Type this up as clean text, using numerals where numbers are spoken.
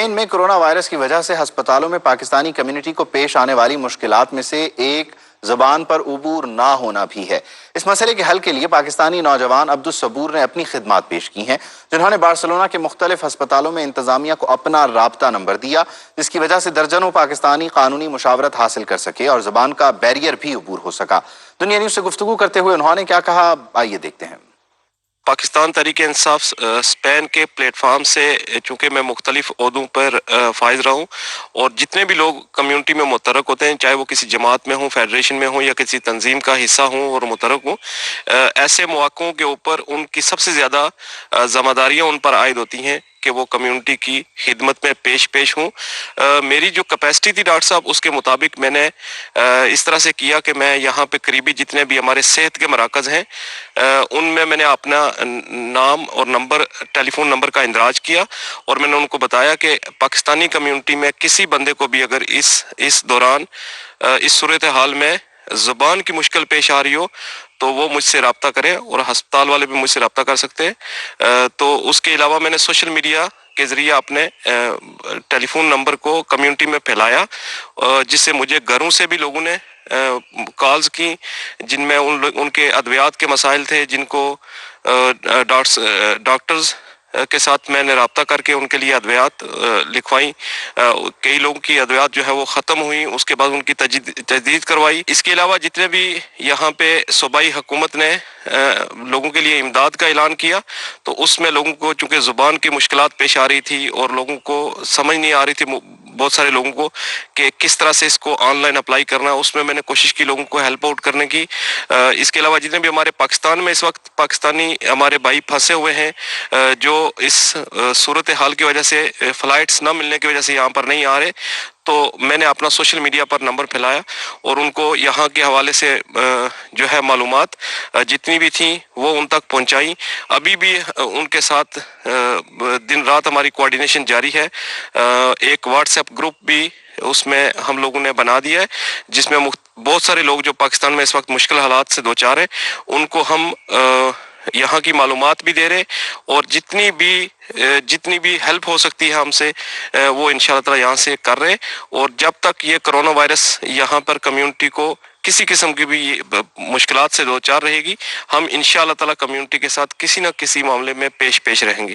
Spain میں corona virus کی وجہ سے ہسپتالوں میں پاکستانی کمیونٹی کو پیش آنے والی مشکلات میں سے ایک زبان پر عبور نہ ہونا بھی ہے۔ اس مسئلے کے حل کے لیے پاکستانی نوجوان عبدالصبور نے اپنی خدمات پیش کی ہیں، جنہوں نے بارسلونا کے مختلف ہسپتالوں میں انتظامیہ کو اپنا رابطہ نمبر دیا، جس کی وجہ سے درجنوں پاکستانی قانونی مشاورت حاصل کر سکے اور زبان کا بیریئر بھی عبور ہو سکا۔ دنیا نیوز سے گفتگو کرتے ہوئے انہوں نے کیا کہا، آئیے دیکھتے ہیں۔ پاکستان تحریک انصاف اسپین کے پلیٹ فارم سے چونکہ میں مختلف عہدوں پر فائز رہا ہوں، اور جتنے بھی لوگ کمیونٹی میں متحرک ہوتے ہیں، چاہے وہ کسی جماعت میں ہوں، فیڈریشن میں ہوں یا کسی تنظیم کا حصہ ہوں اور متحرک ہوں، ایسے مواقعوں کے اوپر ان کی سب سے زیادہ ذمہ داریاں ان پر عائد ہوتی ہیں کہ وہ کمیونٹی کی خدمت میں پیش ہوں۔ میری جو کیپیسٹی تھی ڈاکٹر صاحب، اس کے مطابق میں نے اس طرح سے کیا کہ میں یہاں پہ قریبی جتنے بھی ہمارے صحت کے مراکز ہیں ان میں نے اپنا نام اور نمبر، ٹیلی فون نمبر کا اندراج کیا، اور میں نے ان کو بتایا کہ پاکستانی کمیونٹی میں کسی بندے کو بھی اگر اس دوران اس صورتحال میں زبان کی مشکل پیش آ رہی ہو تو وہ مجھ سے رابطہ کریں، اور ہسپتال والے بھی مجھ سے رابطہ کر سکتے ہیں۔ تو اس کے علاوہ میں نے سوشل میڈیا کے ذریعے اپنے ٹیلی فون نمبر کو کمیونٹی میں پھیلایا، جس سے مجھے گھروں سے بھی لوگوں نے کالز کی، جن میں ان کے ادویات کے مسائل تھے، جن کو ڈاکٹرز کے ساتھ میں نے رابطہ کر کے ان کے لیے ادویات لکھوائیں۔ کئی لوگوں کی ادویات جو ہے وہ ختم ہوئیں، اس کے بعد ان کی تجدید کروائی۔ اس کے علاوہ جتنے بھی یہاں پہ صوبائی حکومت نے لوگوں کے لیے امداد کا اعلان کیا، تو اس میں لوگوں کو چونکہ زبان کی مشکلات پیش آ رہی تھی اور لوگوں کو سمجھ نہیں آ رہی تھی، بہت سارے لوگوں کو، کہ کس طرح سے اس کو آن لائن اپلائی کرنا، اس میں نے کوشش کی لوگوں کو ہیلپ آؤٹ کرنے کی۔ اس کے علاوہ جتنے بھی ہمارے پاکستان میں اس وقت پاکستانی ہمارے بھائی پھنسے ہوئے ہیں، جو اس صورتحال کی وجہ سے فلائٹس نہ ملنے کی وجہ سے یہاں پر نہیں آ رہے، تو میں نے اپنا سوشل میڈیا پر نمبر پھیلایا اور ان کو یہاں کے حوالے سے جو ہے معلومات جتنی بھی تھیں وہ ان تک پہنچائی۔ ابھی بھی ان کے ساتھ دن رات ہماری کوآرڈینیشن جاری ہے۔ ایک واٹس ایپ گروپ بھی اس میں ہم لوگوں نے بنا دیا ہے، جس میں بہت سارے لوگ جو پاکستان میں اس وقت مشکل حالات سے دوچار ہیں، ان کو ہم یہاں کی معلومات بھی دے رہے، اور جتنی بھی ہیلپ ہو سکتی ہے ہم سے وہ انشاءاللہ تعالی یہاں سے کر رہے۔ اور جب تک یہ کرونا وائرس یہاں پر کمیونٹی کو کسی قسم کی بھی مشکلات سے دوچار رہے گی، ہم انشاءاللہ تعالی کمیونٹی کے ساتھ کسی نہ کسی معاملے میں پیش رہیں گے۔